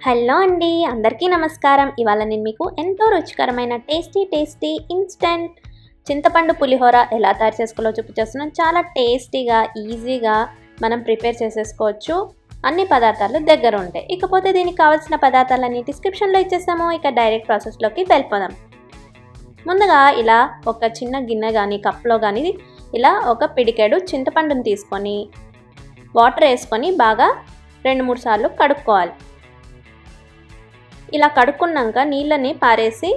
Hello అండి, అందరికీ నమస్కారం. ఇవాళ నేను మీకు ఎంతో రుచికరమైన టేస్టీ ఇన్స్టెంట్ చింతపండు పులిహోర ఎలా తయారు చేసుకోవాలో చూపించేస్తున్నాను. చాలా టేస్టీగా ఈజీగా మనం ప్రిపేర్ చేసేసుకోవచ్చు. అన్ని పదార్థాలు దగ్గర ఉంటాయి. ఇకపోతే దీనికి కావాల్సిన పదార్థాలన్నీ డిస్క్రిప్షన్లో ఇచ్చేసాము. ఇక డైరెక్ట్ ప్రాసెస్లోకి వెళ్ళిపోదాం. ముందుగా ఇలా ఒక చిన్న గిన్నె కానీ కప్లో కానీ ఇలా ఒక పిడికెడు చింతపండుని తీసుకొని వాటర్ వేసుకొని బాగా 2-3 సార్లు కడుక్కోవాలి. ఇలా కడుక్కున్నాక నీళ్ళని పారేసి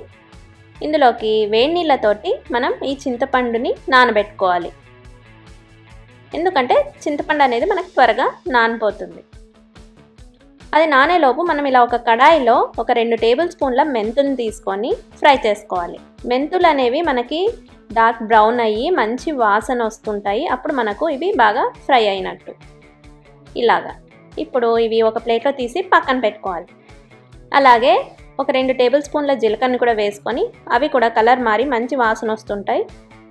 ఇందులోకి వేడి నీళ్ళతోటి మనం ఈ చింతపండుని నానబెట్టుకోవాలి. ఎందుకంటే చింతపండు అనేది మనకు త్వరగా నానిపోతుంది. అది నానేలోపు మనం ఇలా ఒక కడాయిలో ఒక 2 టేబుల్ స్పూన్ల మెంతులను తీసుకొని ఫ్రై చేసుకోవాలి. మెంతులు అనేవి మనకి డార్క్ బ్రౌన్ అయ్యి మంచి వాసన వస్తుంటాయి. అప్పుడు మనకు ఇవి బాగా ఫ్రై అయినట్టు. ఇలాగా ఇప్పుడు ఇవి ఒక ప్లేట్లో తీసి పక్కన పెట్టుకోవాలి. అలాగే ఒక 2 టేబుల్ స్పూన్ల జీలకర్రని కూడా వేసుకొని అవి కూడా కలర్ మారి మంచి వాసన వస్తుంటాయి.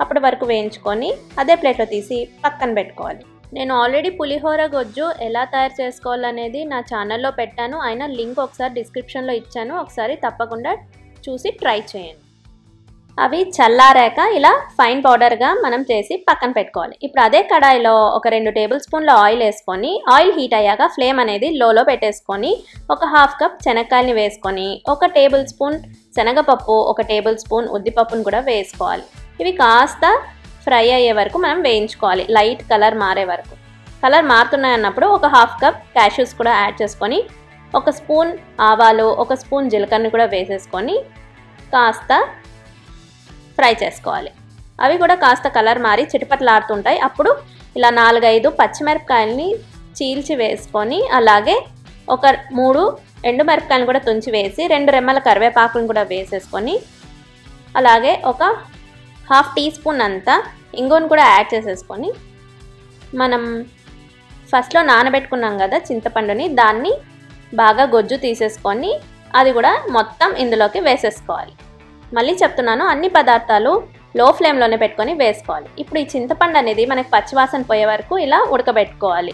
అప్పటి వరకు వేయించుకొని అదే ప్లేట్లో తీసి పక్కన పెట్టుకోవాలి. నేను ఆల్రెడీ పులిహోర గొజ్జు ఎలా తయారు చేసుకోవాలనేది నా ఛానల్లో పెట్టాను. అయినా లింక్ ఒకసారి డిస్క్రిప్షన్లో ఇచ్చాను. ఒకసారి తప్పకుండా చూసి ట్రై చేయండి. అవి చల్లారాక ఇలా ఫైన్ పౌడర్గా మనం చేసి పక్కన పెట్టుకోవాలి. ఇప్పుడు అదే కడాయిలో ఒక 2 టేబుల్ స్పూన్ల ఆయిల్ వేసుకొని ఆయిల్ హీట్ అయ్యాక ఫ్లేమ్ అనేది లోలో పెట్టేసుకొని ఒక 1/2 కప్ శనగకాయని వేసుకొని 1 టేబుల్ స్పూన్ శనగపప్పు 1 టేబుల్ స్పూన్ ఉద్దిపప్పును కూడా వేసుకోవాలి. ఇవి కాస్త ఫ్రై అయ్యే వరకు మనం వేయించుకోవాలి. లైట్ కలర్ మారే వరకు. కలర్ మారుతున్నాయి అన్నప్పుడు ఒక 1/2 కప్ క్యాష్యూస్ కూడా యాడ్ చేసుకొని 1 స్పూన్ ఆవాలు 1 స్పూన్ జీలకర్రని కూడా వేసేసుకొని కాస్త ఫ్రై చేసుకోవాలి. అవి కూడా కాస్త కలర్ మారి చిటపటలాడుతుంటాయి. అప్పుడు ఇలా 4-5 పచ్చిమిరపకాయలని చీల్చి వేసుకొని అలాగే ఒక 3 ఎండుమిరపకాయలను కూడా తుంచి వేసి 2 రెమ్మల కరివేపాకులను కూడా వేసేసుకొని అలాగే ఒక 1/2 టీ స్పూన్ అంతా ఇంగువను కూడా యాడ్ చేసేసుకొని మనం ఫస్ట్లో నానబెట్టుకున్నాం కదా చింతపండుని, దాన్ని బాగా గొజ్జు తీసేసుకొని అది కూడా మొత్తం ఇందులోకి వేసేసుకోవాలి. మళ్ళీ చెప్తున్నాను, అన్ని పదార్థాలు లో ఫ్లేమ్లోనే పెట్టుకొని వేసుకోవాలి. ఇప్పుడు ఈ చింతపండు అనేది మనకి పచ్చివాసన పోయే వరకు ఇలా ఉడకబెట్టుకోవాలి.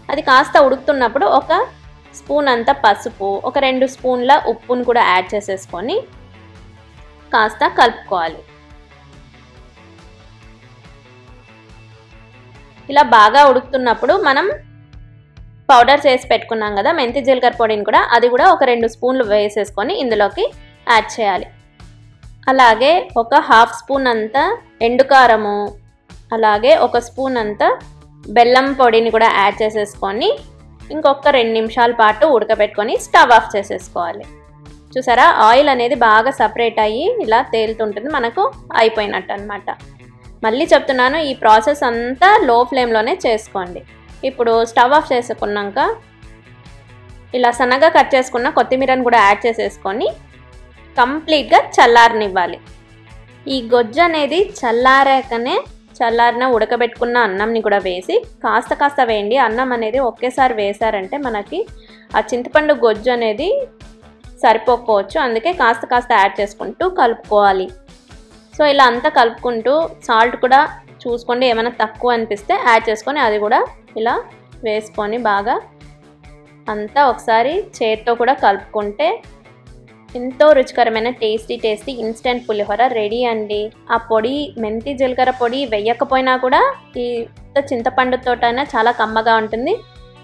అది కాస్త ఉడుకుతున్నప్పుడు ఒక స్పూన్ అంత పసుపు 2 స్పూన్ల ఉప్పును కూడా యాడ్ చేసేసుకొని కాస్త కలుపుకోవాలి. ఇలా బాగా ఉడుకుతున్నప్పుడు మనం పౌడర్ చేసి పెట్టుకున్నాం కదా మెంతి జీలకర్ర పొడిని కూడా అది కూడా ఒక 2 స్పూన్లు వేసేసుకొని ఇందులోకి యాడ్ చేయాలి. అలాగే ఒక 1/2 స్పూన్ అంత ఎండుకారము అలాగే 1 స్పూన్ అంత బెల్లం పొడిని కూడా యాడ్ చేసేసుకొని ఇంకొక 2 నిమిషాల పాటు ఉడకబెట్టుకొని స్టవ్ ఆఫ్ చేసేసుకోవాలి. చూసారా, ఆయిల్ అనేది బాగా సపరేట్ అయ్యి ఇలా తేలుతుంటుంది. మనకు అయిపోయినట్టు అనమాట. మళ్ళీ చెప్తున్నాను, ఈ ప్రాసెస్ అంతా లో ఫ్లేమ్లోనే చేసుకోండి. ఇప్పుడు స్టవ్ ఆఫ్ చేసుకున్నాక ఇలా సన్నగా కట్ చేసుకున్న కొత్తిమీరని కూడా యాడ్ చేసేసుకొని కంప్లీట్గా చల్లారనివ్వాలి. ఈ గొజ్జు అనేది చల్లారిన ఉడకబెట్టుకున్న అన్నంని కూడా వేసి కాస్త వేయండి. అన్నం అనేది ఒకేసారి వేసారంటే మనకి ఆ చింతపండు గొజ్జు అనేది సరిపోకపోవచ్చు. అందుకే కాస్త యాడ్ చేసుకుంటూ కలుపుకోవాలి. సో ఇలా అంతా కలుపుకుంటూ సాల్ట్ కూడా చూసుకోండి, ఏమైనా తక్కువ అనిపిస్తే యాడ్ చేసుకొని అది కూడా ఇలా వేసుకొని బాగా అంతా ఒకసారి చేతితో కూడా కలుపుకుంటే ఎంతో రుచికరమైన టేస్టీ ఇన్స్టెంట్ పులిహోర రెడీ అండి. ఆ పొడి మెంతి జీలకర్ర పొడి వేయకపోయినా కూడా ఈ చింతపండుతోటైనా చాలా కమ్మగా ఉంటుంది.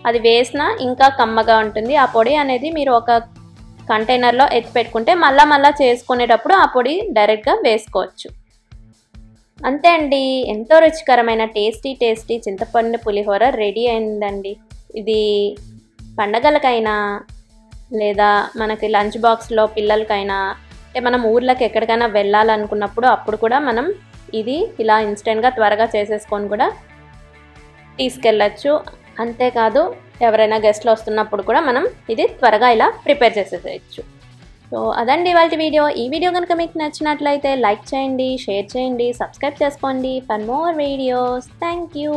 అది వేసినా ఇంకా కమ్మగా ఉంటుంది. ఆ పొడి అనేది మీరు ఒక కంటైనర్లో ఎత్తి పెట్టుకుంటే మళ్ళా చేసుకునేటప్పుడు ఆ పొడి డైరెక్ట్గా వేసుకోవచ్చు. అంతే అండి, ఎంతో రుచికరమైన టేస్టీ చింతపండు పులిహోర రెడీ అయిందండి. ఇది పండగలకైనా లేదా మనకి లంచ్ బాక్స్లో పిల్లలకైనా అంటే మనం ఊర్లోకి ఎక్కడికైనా వెళ్ళాలనుకున్నప్పుడు అప్పుడు కూడా మనం ఇది ఇలా ఇన్స్టెంట్గా త్వరగా చేసేసుకొని కూడా తీసుకెళ్ళచ్చు. అంతేకాదు ఎవరైనా గెస్ట్లు వస్తున్నప్పుడు కూడా మనం ఇది త్వరగా ఇలా ప్రిపేర్ చేసేసేయచ్చు. సో అదండి ఇవాళ వీడియో. ఈ వీడియో కనుక మీకు నచ్చినట్లయితే లైక్ చేయండి, షేర్ చేయండి, సబ్స్క్రైబ్ చేసుకోండి for more videos. Thank you.